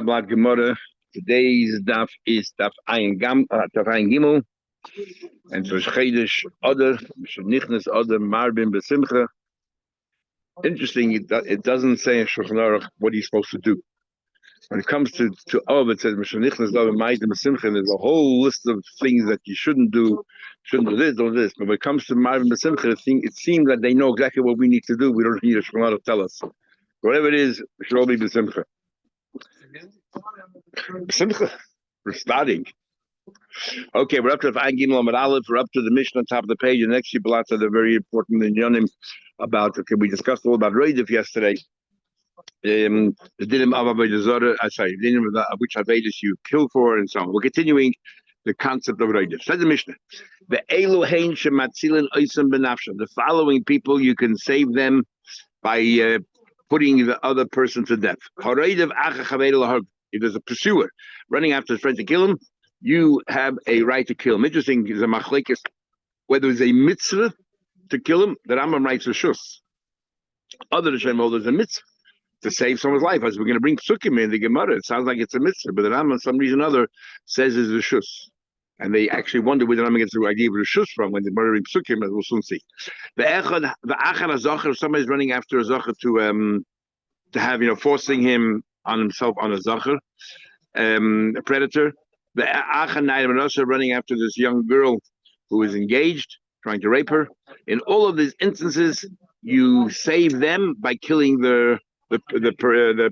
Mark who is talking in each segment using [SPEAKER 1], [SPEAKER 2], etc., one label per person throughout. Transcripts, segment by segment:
[SPEAKER 1] About Gemara. Today's daf is daf Ayin Gimel, and so Chedesh Oder, Nichnas Oder Marbin Besimcha. Interesting, it doesn't say in Shulchan Aruch what he's supposed to do. When it comes to Av, it says Nichnas Oder Marbin Besimcha, and there's a whole list of things that you shouldn't do this, don't do this. But when it comes to Marbin Besimcha, it seems that they know exactly what we need to do. We don't need a Shulchan Aruch to tell us. Whatever it is, we should all be Besimcha. Simcha. We're starting. Okay, we're up to Ayin Gimel Amud Aleph. We're up to the mission on top of the page. The next few blots are the very important inyanim about. Okay, we discussed all about Roidev yesterday. The dinim of Avodah Zarah. Sorry, the dinim of which Avedis you kill for, and so on. We're continuing the concept of Roidev. Says the Mishnah: the Elohein shematzilin oisam benafshem. The following people you can save them by putting the other person to death. If there's a pursuer running after his friend to kill him, you have a right to kill him. Interesting is a machlekes whether it's a mitzvah to kill him. The Rambam writes a shus. Other Hashem there's a mitzvah to save someone's life. As we're going to bring psukim in the Gemara, it sounds like it's a mitzvah, but the Rambam, for some reason or other, says it's a shus. And they actually wonder where the Rambam gets the idea of a shus from when they're murdering psukim, as we'll soon see. The achad hazacher, somebody's running after a zacher to have, forcing him on himself on a zacher, a predator. The achad na'idim running after this young girl who is engaged, trying to rape her. In all of these instances, you save them by killing the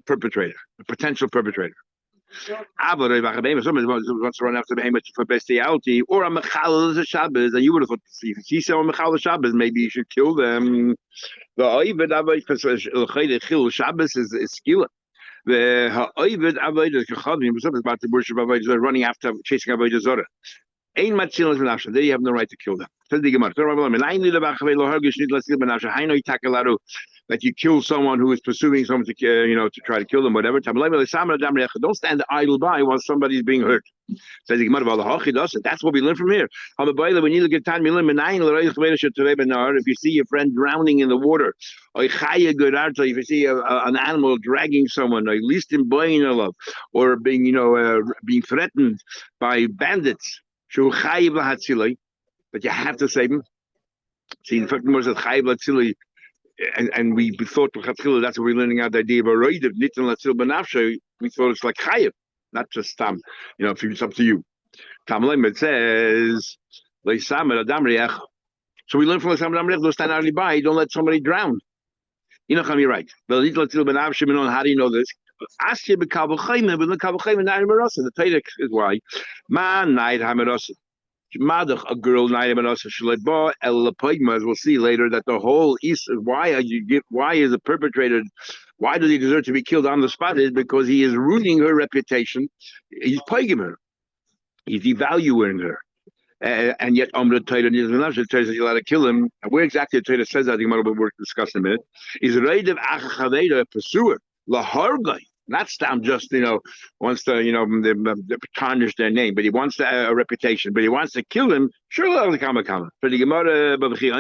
[SPEAKER 1] perpetrator, the potential perpetrator. Somebody wants to run after behemoth for bestiality, or a mechal is a Shabbos, and you would have thought, if you see someone mechal Shabbos, maybe you should kill them. The oivid avoid because Shabbos is skila. The oivid avoid is kachadim. Something about the worship avoid is running after chasing avoid zora. Ein matzil is benafsha. There you have no right to kill them. Says the Gemara. That you kill someone who is pursuing someone to try to kill them, whatever. Don't stand idle by while somebody's being hurt. Says the Gemara, that's what we learn from here. If you see your friend drowning in the water, if you see an animal dragging someone, or being threatened by bandits, but you have to save him. See, in fact, more says and we thought that's what we're learning out the idea of a roidev nitin latzil benafshe. We thought it's like chayiv, not just if it's up to you. It says so we learn from don't stand idly by, don't let somebody drown. You're right. How do you know this? Ask you the Torah is why man night hamerasa. A girl, as we'll see later, that the whole is why is the perpetrator, why does he deserve to be killed on the spot? Is because he is ruining her reputation. He's plaguing her. He's devaluing her. And yet, the Torah says you're allowed to kill him. And where exactly the Torah says that, we're discussing in a minute, is a pursuer, lahargai. Not Stam just, wants to, tarnish their name, but he wants a reputation, but he wants to kill him. Sure, for the Gemara, we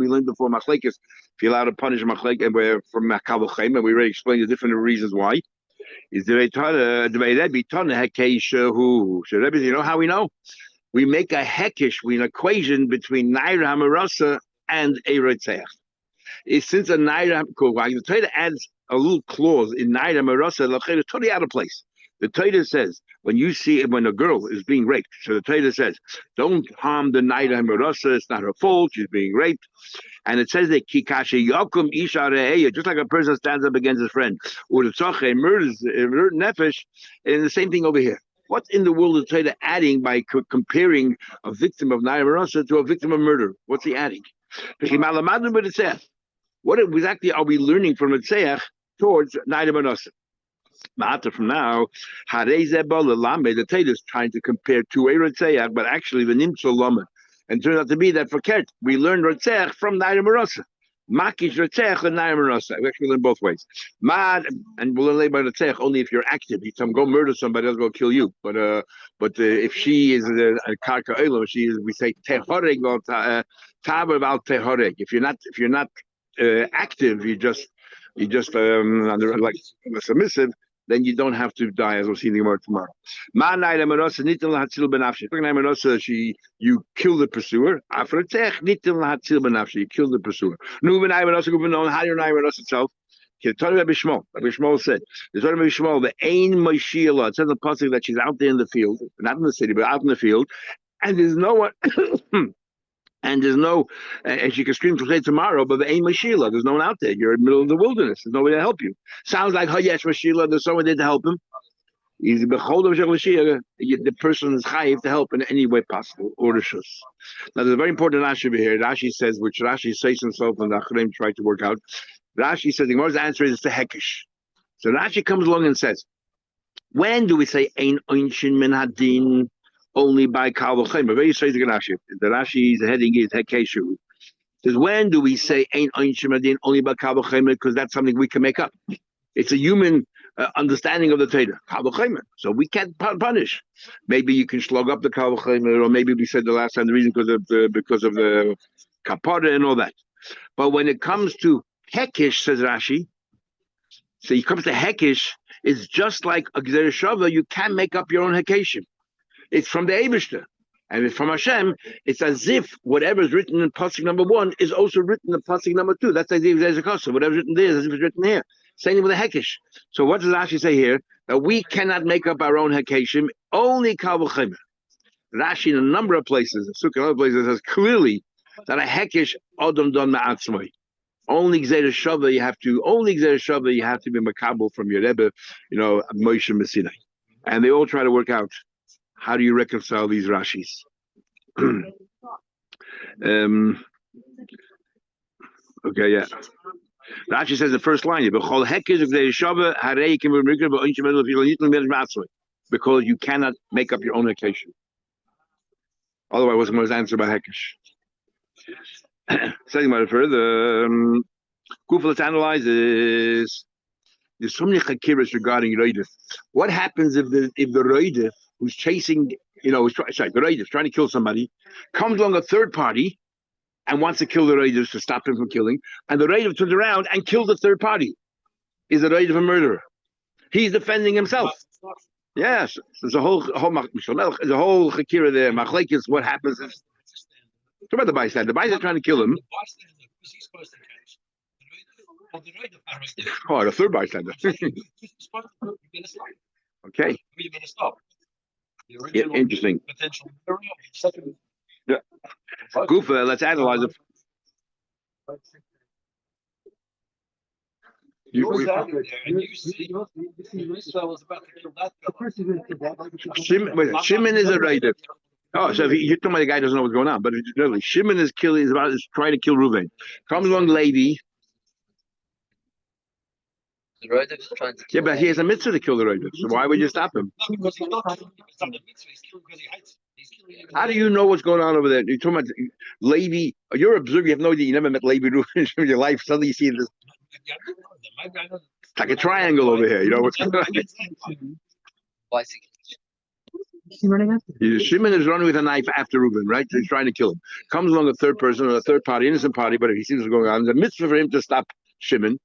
[SPEAKER 1] learned before Machlekes, if you're allowed to punish Machlekes from Makavochem, and we already explained the different reasons why. Is the Rebbe who? So Rebbe, you know how we know? We make a hekish, an equation between Nair Hamarasa and a Rotzeach. Since a Nair, the Torah adds a little clause in Naira Marasa, it's totally out of place. The Torah says when a girl is being raped, so the Torah says, don't harm the Naira Marasa, it's not her fault, she's being raped. And it says that Kikashe Yakum Isha, just like a person stands up against his friend, or the Tzoche murders Nefesh, and the same thing over here. What in the world is Torah adding by comparing a victim of Naira Marasa to a victim of murder? What's he adding? What exactly are we learning from Ritzeach towards Naira Marasa? Ma'ata from now, the Torah is trying to compare to a Ritzeach, but actually the Nimtzo Lama. And it turns out to be that for Kert, we learn Ritzeach from Naira Marasa. Makish Ritzeach and Naira Marasa. We actually learn both ways. And we'll learn about Ritzeach only if you're active. You go murder somebody else, go kill you. But if she is a Karka Olam, we say Tehoreg Taber about Tehoreg. If you're not active, you just like submissive, then you don't have to die, as we'll see in the Gemara tomorrow. You kill the pursuer. You kill the pursuer. How do you know itself? Rabbi Shmuel said, "There's Rabbi Shmuel the Ein Moshiach." It says in the pasuk that she's out there in the field, not in the city, but out in the field, and there's no one. And there's no, and she can scream to say tomorrow, but the ain't Mashila. There's no one out there. You're in the middle of the wilderness. There's nobody to help you. Sounds like, oh yes, Mashila. There's someone there to help him. He's the person is chayiv to help in any way possible. Or the shus. Now there's a very important Rashi over here. Rashi says, which Rashi says himself, and the Achreim tried to work out. Rashi says the Gemara's answer is the hekish. So Rashi comes along and says, when do we say ein oinshin min hadin? Only by Kal V'Chomer. Very straight to Rashi. The Rashi's heading is Hekeshu. Says, when do we say Ein Oinshim Adin only by Kal V'Chomer? Because that's something we can make up. It's a human understanding of the Torah. Kal V'Chomer. So we can't punish. Maybe you can slug up the Kal V'Chomer, or maybe we said the last time the reason because of the kapara and all that. But when it comes to Hekish, says Rashi, so it comes to Hekish, it's just like a Gzerah Shava. You can make up your own Hekeshim. It's from the Eibishter. And it's from Hashem. It's as if whatever is written in Pasuk number 1 is also written in Pasuk number 2. That's as if there's a kosa. Whatever's written there is as if it's written here. Same thing with the Hekish. So what does Rashi say here? That we cannot make up our own Hekeshim, only Kal V'Chomer. Rashi in a number of places, Sukkah and other places, says clearly that a Hekish Odom Don Ma'atzmai. Only Gzerah Shava you have to be makabel from your Rebbe, Moshe Messinai. And they all try to work out, how do you reconcile these Rashis? Okay, yeah. Rashi says the first line, because you cannot make up your own occasion. Otherwise, what's going to answer by Hekish? Saying about it further, let's analyze this. There's so many chakiras regarding Roidif. What happens if the Roidif who's chasing, the Roidif trying to kill somebody, comes along a third party and wants to kill the Roidif to stop him from killing, and the Roidif turns around and kills the third party? Is the Roidif a murderer? He's defending himself. Yes, there's a whole chakira there. Machlekes, what happens is, talk about the bystander. The bystander trying to kill him. Oh, the third bystander. Okay. Yeah, interesting. Yeah. Gufa, let's analyze it. Shimon is a raider. Oh, so you're talking about the guy doesn't know what's going on, but really, Shimon is trying to kill Reuven. Comes along Levi.
[SPEAKER 2] The Roidev is trying to kill
[SPEAKER 1] but he has a mitzvah to kill the Roidev, so why would you stop him?
[SPEAKER 3] No, because he's not killing the mitzvah, he's killing because he hates it. He's killing
[SPEAKER 1] How do you know what's going on over there? You're talking about Levi. You're an observer, you have no idea, you never met Levi Reuven in your life. Suddenly you see this. It's like a triangle over here, what's going on? Shimon is running with a knife after Reuben, right? He's trying to kill him. Comes along a third person or a third party, innocent party, but if he sees what's going on, there's a mitzvah for him to stop Shimon.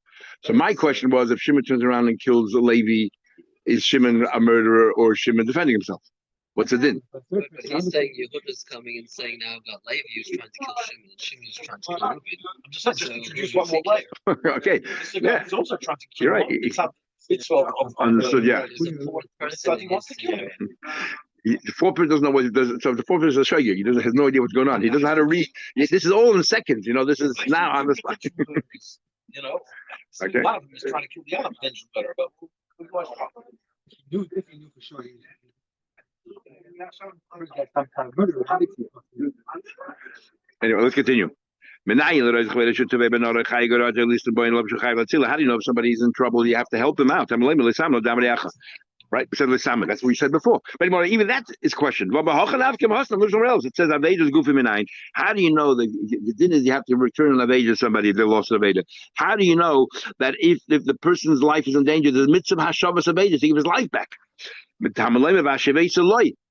[SPEAKER 1] So my question was, if Shimon turns around and kills Levi, is Shimon a murderer or is Shimon defending himself? What's the din?
[SPEAKER 2] But he's saying Yehuda's coming and saying now I've got Levi who's trying to kill Shimon and Shimon is trying to kill Reuben.
[SPEAKER 3] I'm just introduce one more layer.
[SPEAKER 1] Okay.
[SPEAKER 3] Yeah. He's also trying to kill
[SPEAKER 1] You're right.
[SPEAKER 3] It's
[SPEAKER 1] understood, yeah.
[SPEAKER 2] There's a fourth person
[SPEAKER 3] He wants to kill him.
[SPEAKER 1] The fourth person doesn't know what he does. So the fourth person is a shaggy. He has no idea what's going on. He doesn't know how to read. This is all in seconds. This is now on the spot.
[SPEAKER 3] Okay. One of them is trying to kill the other potential better, but
[SPEAKER 4] If he knew for sure.
[SPEAKER 1] Anyway, let's continue. How do you know if somebody's in trouble? You have to help them out. Right? We said Lisama. That's what we said before. But anymore, even that is questioned. It says Aveda's goofy minayin. How do you know that the din is you have to return an Aveda to somebody if they lost an Aveda? How do you know that if the person's life is in danger, there's mitzvah hashavas Aveda to give his life back?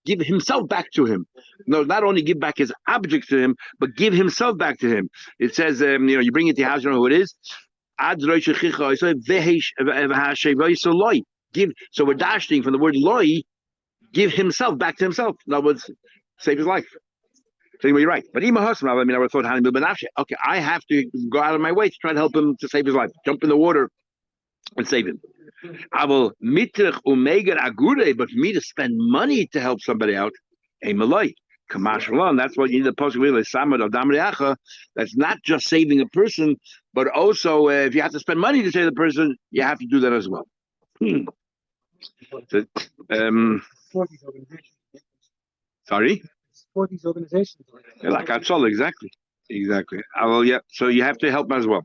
[SPEAKER 1] Give himself back to him. No, not only give back his objects to him, but give himself back to him. It says, you bring it to your house, you know who it is. Give. So we're dashing from the word loy, give himself back to himself. In other words, save his life. So you're right. But even husband, I mean, I would have thought, okay, I have to go out of my way to try to help him to save his life. Jump in the water and save him. I will mitrich umeger agure, but for me to spend money to help somebody out, a malay. Kamashalon, that's what you need the possibility samad of damriacha. That's not just saving a person, but also if you have to spend money to save the person, you have to do that as well. So,
[SPEAKER 4] For these organizations.
[SPEAKER 1] sorry?
[SPEAKER 4] For these organizations.
[SPEAKER 1] Like Atzol, exactly. Exactly. Well, yeah. So you have to help them as well.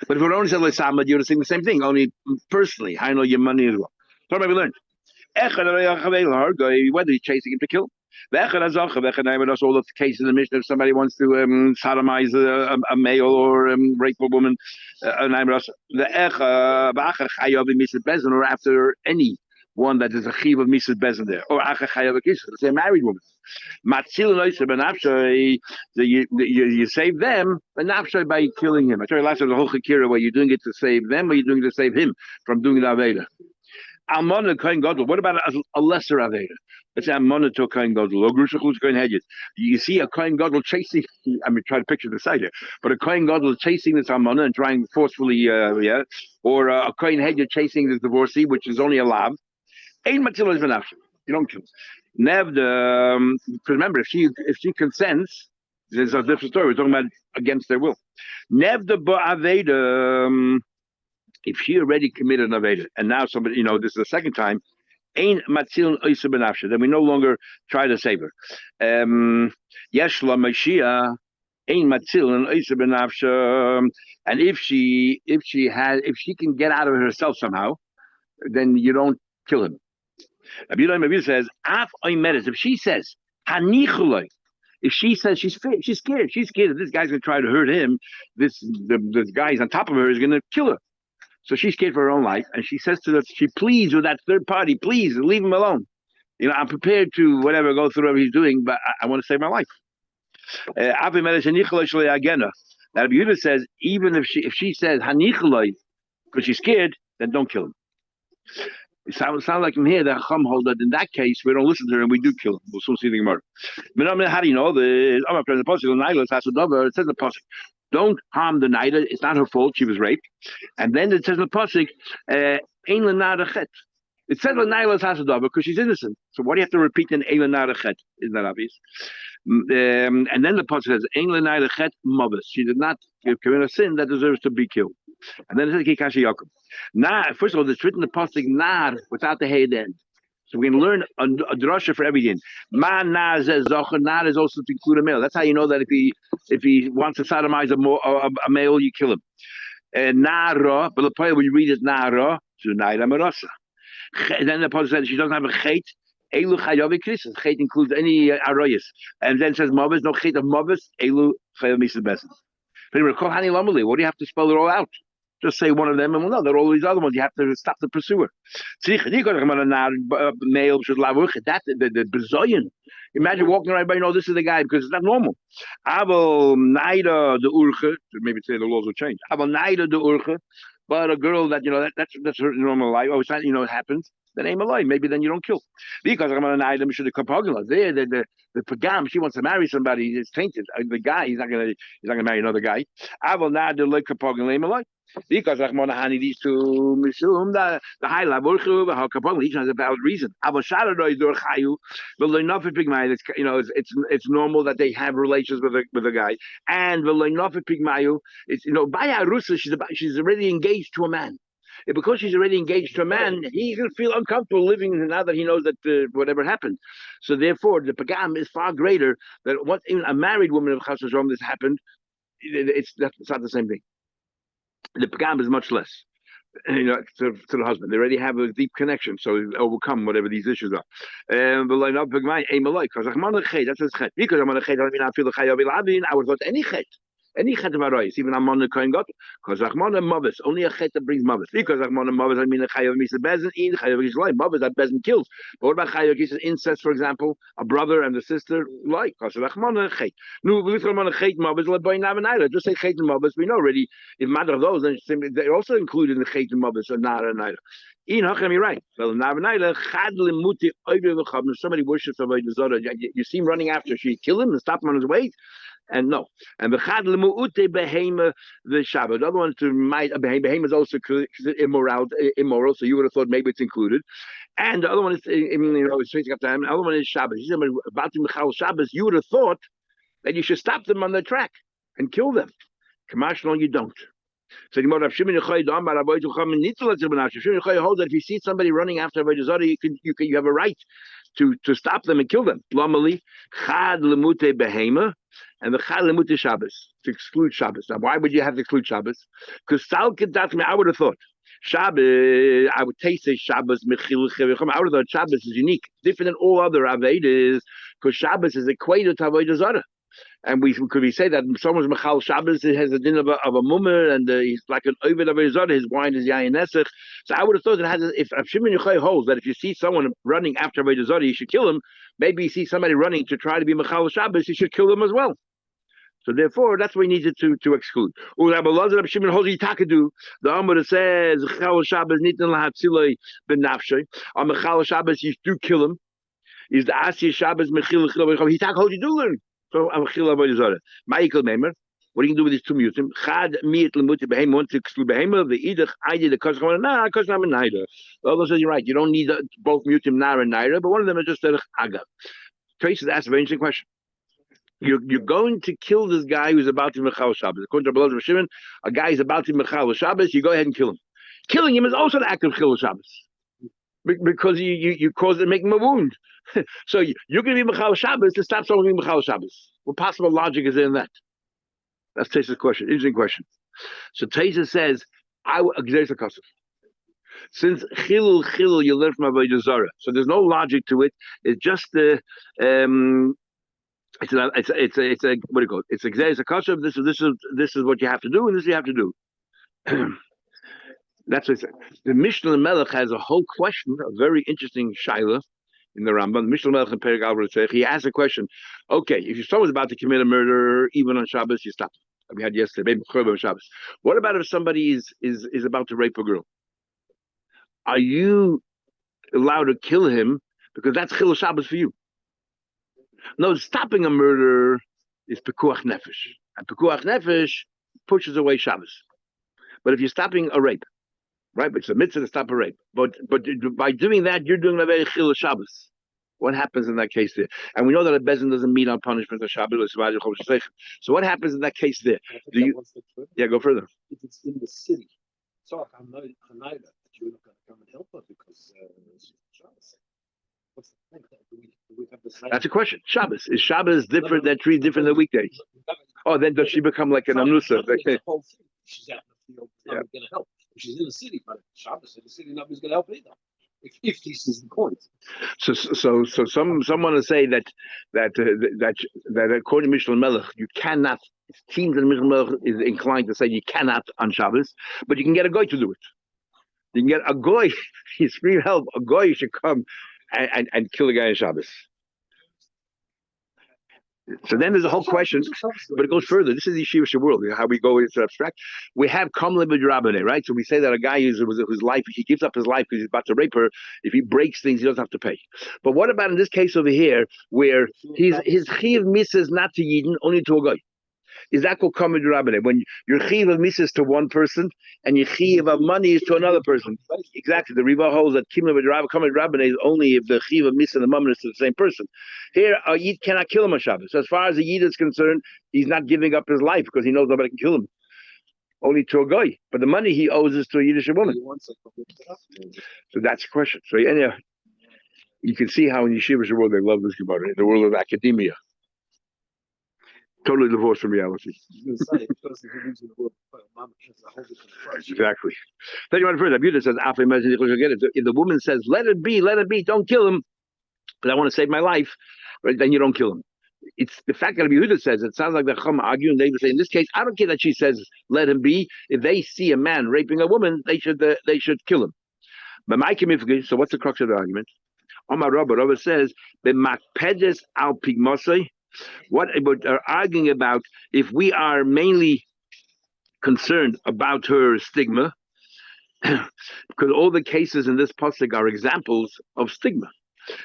[SPEAKER 1] But if we only said Samad, you would have seen the same thing, only personally. I know your money as well. So what have we learned? Whether he's chasing him to kill. That's all the cases in the Mishnah. If somebody wants to sodomize a male or rape a woman, or after any one that is a chiv of Mrs. Bezin there, or a married woman. You save them, but by killing him. I tell you last time the whole chakira where you're doing it to save them, or you're doing it to save him from doing the aveda. Almana Kohen Gadol. What about a lesser Aveda? Let's say Almana to a Kohen Gadol. Or Grusha Chutz Kohen Hedges. You see a Kohen Gadol chasing, I mean, try to picture the side here, but a Kohen Gadol chasing this Almana and trying forcefully, or a Kohen Hedges chasing this divorcee, which is only a lav. Ein Matzil is benafshe. You don't kill. Nev the, remember, if she consents, there's a different story. We're talking about against their will. Nev the Aveda. If she already committed an aveda, and now somebody, this is the second time, ain't matzil oisa benafshe, then we no longer try to save her. Yeshla Mashiach ain't matzil and oisa benafshe, and if she can get out of herself somehow, then you don't kill him. Abiyah says, af oimeres. If she says hanicholoi, if she says she's scared that this guy's going to try to hurt him, this guy's on top of her is going to kill her. So she's scared for her own life, and she says to us, she pleads with that third party, please leave him alone. I'm prepared to go through whatever he's doing, but I want to save my life. Now, Yehuda says, even if she says hanicholoi because she's scared, then don't kill him. It sounds like from here that Chum hold that in that case we don't listen to her and we do kill him. We'll soon see the Gemara. How do you know the it says the pasuk, don't harm the Naida. It's not her fault. She was raped. And then it says in the pasuk, Ein lenarachet. It says Lenailas Hasadava because she's innocent. So what do you have to repeat in Ein lenarachet? Isn't that obvious? And then the pasuk says Ein lenarachet mavis. She did not commit a sin that deserves to be killed. And then it says Kikashi Yakum. Nah, first of all, it's written in the pasuk nar without the head end. So we can learn a drasha for everything. Ma na zocher, na is also to include a male. That's how you know that if he wants to sodomize a male, you kill him. Nara, but the point when you read it nara, zunaida marasa. Then the pasuk says she doesn't have a chet. Elu chayav krisis. Chet includes any arroyas, and then it says mavis, no chet of mavis. Elu chayav misas beses. But what do you have to spell it all out? Just say one of them, and well, no, they're all these other ones. You have to stop the pursuer. Male should that the bezoyan. Imagine walking around, everybody know this is the guy because it's not normal. Abel naida the urche. Maybe say the laws will change. Abel naida the urche, but a girl that that's her normal life. Oh, it's not it happens. Then aim alive. Maybe then you don't kill because I'm gonna naida should the there the pagam. She wants to marry somebody. It's tainted. The guy he's not gonna marry another guy. Abel naida like kapagel aim alive. Because these two Mishum, the high level, each has a valid reason. It's normal that they have relations with a guy. And it's Baya Rusa, she's already engaged to a man. Because she's already engaged to a man, he's going to feel uncomfortable living now that he knows that whatever happened. So therefore, the pagam is far greater than what even a married woman of Chas V'Shalom this happened. It's not the same thing. The pagam is much less, to the husband. They already have a deep connection, so they overcome whatever these issues are. That's his chet. Because I would thought any chet. Any chet of arayis, even amon kohen got, because achmon and mavis, only a chet that brings mavis. Because achmon and mavis, I mean a chayav misa bezin, in chayav is like mavis that bezin kills. But what about chayav is incest, for example, a brother and a sister like because achmon and chet. No, we look at chet mavis like by navanayla. Just say chet and mavis. We know already. If matter of those, then they're also included in the chet and mavis or not and neither. In Hachem, you're right. Well, navanayla chad limuti oive v'chav. If somebody worships a zara, you see him running after, should you kill him and stop him on his way? And no, and the chad lemuute behema the Shabbat. The other one to might behema is also immoral. So you would have thought maybe it's included. And the other one is it's facing up to him. The other one is Shabbos. He's about to Michal Shabbos. You would have thought that you should stop them on the track and kill them. Commercial, you don't. So the Rav Shimon Yochai Dam Bar Avodah Chachamim Nitzel Etzem Rav Shimon Yochai holds that if you see somebody running after Avodah Zarah, you have a right to stop them and kill them. Lamali Chad Lemute Behema and the Chad Lemute Shabbos to exclude Shabbos. Now, why would you have to exclude Shabbos? Because I would have thought Shabbos. I would say Shabbos Mechil Chevichem. I would have thought Shabbos is unique, different than all other Avedas, because Shabbos is equated to Avodah Zarah. And we say that someone's Mechal Shabbos, it has a din of a mummer, and he's like an Ovid of Zara, his wine is Yayin Nesach. So I would have thought that if Shimon Yochai holds that if you see someone running after Avodah Zara, you should kill him. Maybe you see somebody running to try to be Mechal Shabbos, you should kill them as well. So therefore, that's what we needed to exclude. The Amar says, Mechal Shabbos nitin lahatziloi benafshay. On Mechal Shabbos, you do kill him. Is the Asya Shabbos Mechil Chil? He talk how you do learn. So I'm Chil Avodah Zarah. Ma'ikol Meimer. What do you do with these two mutim? Chad miet lemuti behema. Want to exclude behema? The idach I did the kosham. Nah, kosham and naira. Although says you're right. You don't need both mutim nar and naira, but one of them is just a agav. Tracy asked a very interesting question. You're going to kill this guy who's about to Mechal Shabbos. According to Rabbi Shimon, a guy is about to Mechal Shabbos. You go ahead and kill him. Killing him is also an act of Chil Shabbos because you caused it, making him a wound. So you're going to be Mechal Shabbos to stop someone being Mechal Shabbos. What possible logic is there in that? That's Tesa's question. Interesting question. So Tesa says, since chilul you learn from Avodah Zarah, so there's no logic to it. It's just the it's a what do you call it? It's a kasha. This is what you have to do, and this you have to do. That's what it says. The Mishnah Melech has a whole question, a very interesting shaila in the Rambam. The Mishnah Melech in Perek Al, he asks a question. Okay, if someone's about to commit a murder, even on Shabbos, you stop. We had yesterday, maybe on Shabbos. What about if somebody is about to rape a girl? Are you allowed to kill him because that's Chil Shabbos for you? No, stopping a murder is Pekuach Nefesh, and Pekuach Nefesh pushes away Shabbos. But if you're stopping a rape, right? But it's a mitzvah to stop a rape. But by doing that, you're doing a very Chil Shabbos. What happens in that case there? And we know that a bezin doesn't meet on punishment of Shabbos. So what happens in that case there? Do you? Yeah, go further.
[SPEAKER 3] If it's in the city, so I'm not that you're not going to come and help us because it's Shabbos. What's the thing? Do we have the same?
[SPEAKER 1] That's a question. Shabbos is Shabbos different than trees different than weekdays? Oh, then does she become like an anusa?
[SPEAKER 3] She's out in the field. Nobody's going to help. She's in the city, but Shabbos in the city, nobody's going to help either. If this is the point.
[SPEAKER 1] So some want to say that according to Mishnah Melech, you cannot. It seems that Mishnah Melech is inclined to say you cannot on Shabbos, but you can get a goy to do it. You can get a goy. He's free help. A goy should come and kill a guy on Shabbos. So then there's a whole question, but it goes further. This is the Yeshiva world, how we go into abstract. We have Kamle B'Drabane, right? So we say that a guy whose life, he gives up his life because he's about to rape her. If he breaks things, he doesn't have to pay. But what about in this case over here, where his chiv misses not to Yidden, only to a guy? Is that called Kamle B'Drabane? When your chiv of misses to one person and your chiv of money is to another person. Exactly. The Riva holds that Kamle B'Drabane is only if the chiv of misses and the money is to the same person. Here, a Yid cannot kill him on Shabbos. So as far as the Yid is concerned, he's not giving up his life because he knows nobody can kill him. Only to a guy. But the money he owes is to a Yiddish woman. So that's the question. So anyhow, you can see how in Yeshiva's world they love this Gemara, in the world of academia. Totally divorced from reality. Exactly. Then you want to further. Buddha says, if the woman says, let it be, don't kill him, but I want to save my life, right? Then you don't kill him. it's the fact that Rabbi Yehuda says it sounds like the Chum arguing. They would say in this case, I don't care that she says let him be. If they see a man raping a woman, they should kill him. But my so what's the crux of the argument? Omar Rabba says the makpedes al pigmosei. What are arguing about if we are mainly concerned about her stigma, because all the cases in this pasuk are examples of stigma.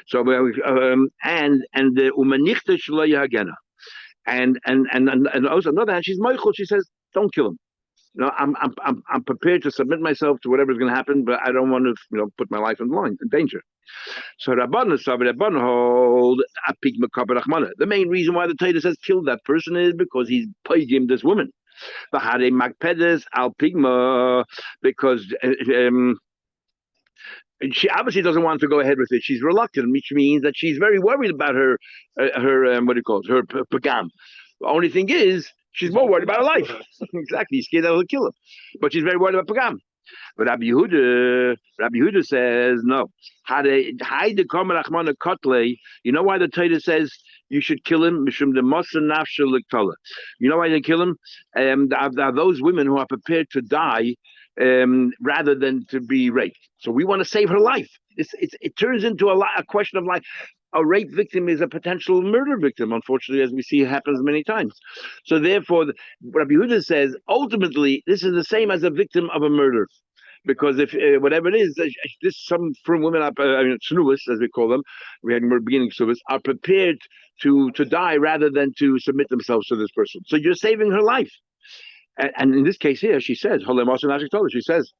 [SPEAKER 1] So and the umanichte shloya hagena, and also on the other hand, she's Michael. She says, don't kill him. I'm prepared to submit myself to whatever's going to happen, but I don't want to put my life in danger. So Rabban hold a pigma kabarachmana. The main reason why the Torah says kill that person is because he's pagim this woman. Bahare magpedes al pigma, because she obviously doesn't want to go ahead with it. She's reluctant, which means that she's very worried about her what do you call it, her pagam. The only thing is she's more worried about her life. Exactly, he's scared that he'll kill her, but she's very worried about pagam. But Rabbi Yehuda says no. You know why the Torah says you should kill him? You know why they kill him? Are those women who are prepared to die rather than to be raped. So we want to save her life. It turns into a question of life. A rape victim is a potential murder victim, unfortunately, as we see happens many times. So therefore, Rabbi Yehuda says, ultimately, this is the same as a victim of a murder. Because if whatever it is, some from women, snuas, as we call them, we had more beginning snuas, are prepared to die rather than to submit themselves to this person. So you're saving her life. And in this case here, she says, she says,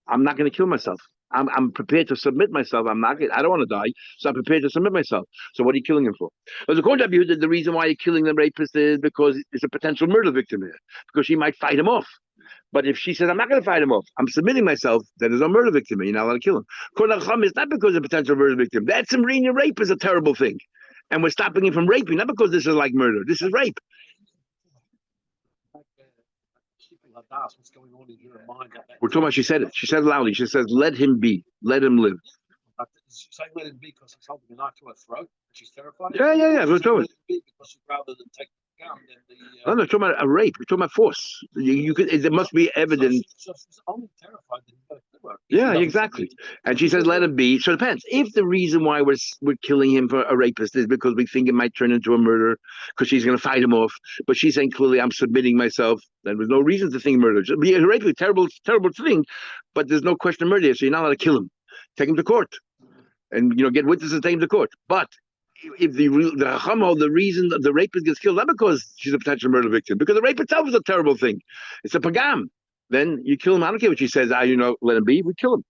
[SPEAKER 1] I'm not going to kill myself. I'm prepared to submit myself. I don't want to die, so I'm prepared to submit myself. So what are you killing him for? Because according to Yehuda, the reason why you're killing the rapist is because it's a potential murder victim here, because she might fight him off. But if she says, I'm not going to fight him off, I'm submitting myself, then there's no murder victim. You're not allowed to kill him. It's not because of a potential murder victim. That's Samaritan rape is a terrible thing. And we're stopping him from raping, not because this is like murder. This is rape.
[SPEAKER 3] What's going on in your mind?
[SPEAKER 1] We're talking about, she said it. She said it loudly. She says, let him be. Let him live.
[SPEAKER 3] She's saying let him be because he's holding a knife to her throat. She's terrified.
[SPEAKER 1] Yeah. We're talking
[SPEAKER 3] because she'd rather than take the gun than the.
[SPEAKER 1] No, we're talking about a rape. We're talking about force. There must be evidence.
[SPEAKER 3] So she's only terrified that he's going to kill her.
[SPEAKER 1] Yeah, exactly. And she says, let him be. So it depends. If the reason why we're killing him for a rapist is because we think it might turn into a murder, because she's going to fight him off, but she's saying clearly, I'm submitting myself, then there's no reason to think murder. Just be a rape, terrible thing, but there's no question of murder, so you're not allowed to kill him. Take him to court. And, get witnesses and take him to court. But if the reason that the rapist gets killed, not because she's a potential murder victim, because the rape itself is a terrible thing. It's a pagam. Then you kill him. I don't care what she says. Let him be. We kill him.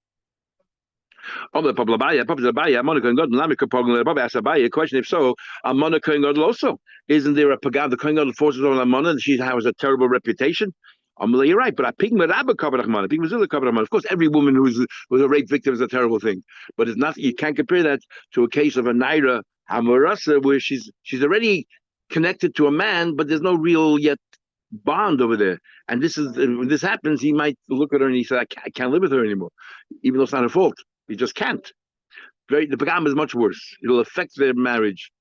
[SPEAKER 1] Question: if so, Amona Kohen Gadol also, isn't there a pagam? The Kohen Gadol forces on Amona, and she has a terrible reputation. You're right, but of course, every woman who's a rape victim is a terrible thing. But it's not. You can't compare that to a case of a naira hamurasa where she's already connected to a man, but there's no real yet bond over there. And when this happens, he might look at her and he said, I can't live with her anymore, even though it's not her fault. He just can't. The pagam is much worse. It'll affect their marriage.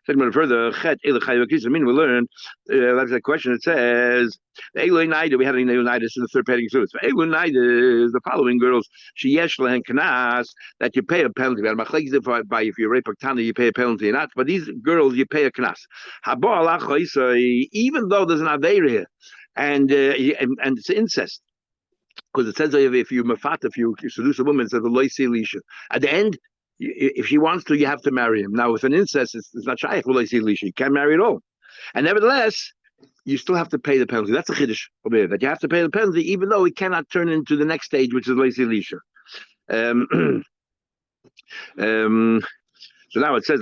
[SPEAKER 1] Further, we learn that's a question. It says we had in the third padding suit. The following girls, that you pay a penalty. If you rape a tana, you pay a penalty. Not, but these girls, you pay a knas. Even though there's an aveira here, and it's incest, because it says if you seduce a woman, it says at the end. If she wants to, you have to marry him. Now, with an incest, it's not shaykh. You can't marry at all. And nevertheless, you still have to pay the penalty. That's a chiddush over here, that you have to pay the penalty, even though it cannot turn into the next stage, which is leisi lisha. So now it says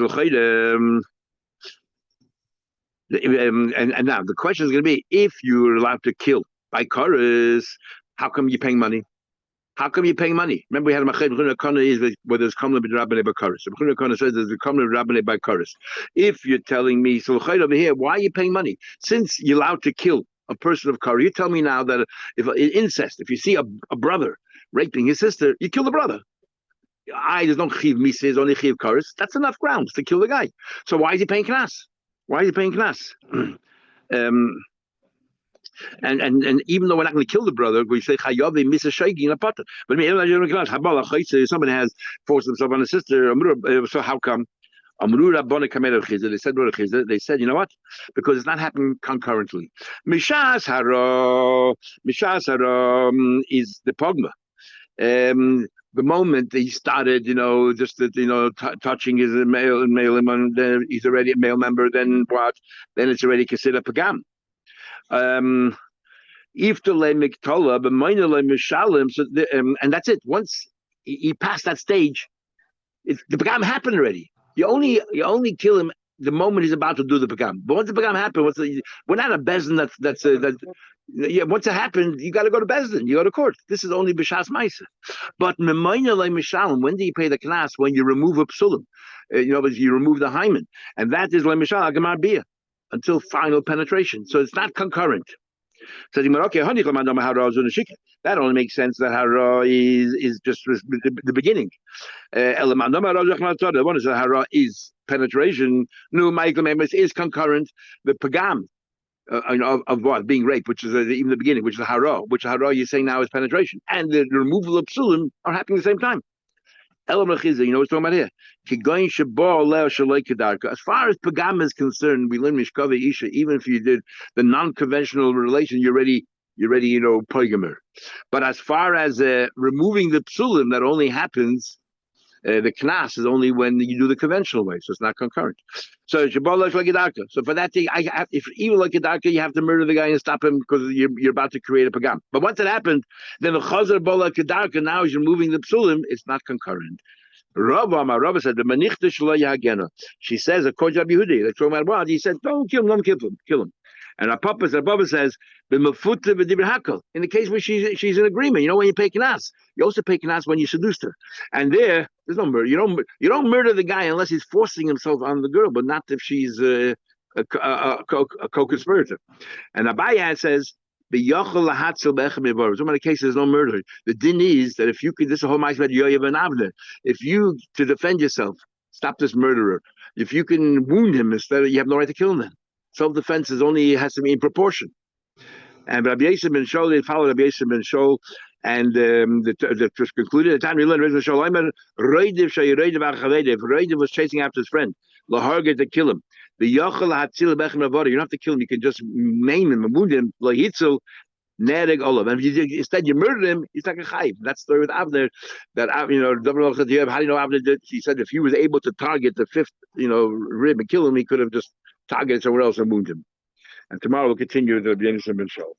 [SPEAKER 1] and now the question is going to be: if you're allowed to kill by chorus, how come you're paying money? How come you're paying money? Remember, we had a mached b'chuna kana is where there's kamla b'drabane b'karis. So b'chuna kana says there's a kamla b'drabane b'karis. If you're telling me, so over here, why are you paying money? Since you're allowed to kill a person of kara, you tell me now that if incest, if you see a brother raping his sister, you kill the brother. There's no chiv mises, only chiv karis. That's enough grounds to kill the guy. So why is he paying knas? Why are you paying knas? And even though we're not going to kill the brother, we say chayav misa shaygin apata. But I mean, somebody has forced themselves on a sister. So how come? They said, you know what? Because it's not happening concurrently. Mishas hara is the pogma. The moment he started, touching his male, and then he's already a male member. Then what? Then it's already considered pagam. If the miktola, but minor mishalim. So, and that's it. Once he passed that stage, the pagam happened already. You only kill him the moment he's about to do the pagam. But once the pagam happened, we're not a bezdin once it happened, you got to go to bezdin. You go to court. This is only b'shas ma'isa. But memayna le'mishalim. When do you pay the knas? When you remove a psulim. You remove the hymen, and that is le'mishal agamar bia until final penetration. So it's not concurrent. So that only makes sense that hara is just the beginning. The one is that hara is penetration. No, Michael is concurrent. The pagam of what being raped, which is even the beginning, which is hara, which hara you're saying now is penetration, and the removal of psulim are happening at the same time. You know what's talking about here? As far as pagam is concerned, we learn mishkava isha. Even if you did the non-conventional relation, you're already polygamer. But as far as removing the psulim, that only happens. The knas is only when you do the conventional way, so it's not concurrent. So for that thing, if even like a doctor, you have to murder the guy and stop him because you're about to create a pagam. But once it happened, then the chazar bola kedarka, now as you're moving the psulim, it's not concurrent. Rabba said the manichta shlo yagena. She says according to Yehudi, like talking about what he said, don't kill him, kill him. And our Papa says, in the case where she's in agreement, when you pay knas, you also pay knas when you seduced her. And there's no murder. You don't murder the guy unless he's forcing himself on the girl, but not if she's a co-conspirator. And Abaya says, so many cases there's no murder. The din is that if you could, this is a whole ma'aseh about Yoav and Avner. If you, to defend yourself, stop this murderer. If you can wound him instead, you have no right to kill him then. Self-defense has to be in proportion. And Rabbi Yisrael ben Shol, they followed Rabbi Yisrael ben Shol, and the concluded. The time we learned Rabbi Shol, Reidiv was chasing after his friend, Laharga to kill him. The Yochel Hatzil Bechem Avodah, you don't have to kill him, you can just maim him and wound him, Lahitzel, Nereg Olav. And if instead you murder him, he's like a chayv. That's the story with Avner. That how do you know Avner did? He said if he was able to target the fifth, rib and kill him, he could have just targeted somewhere else and wound him. And tomorrow we'll continue the Yenisim Ben Shol.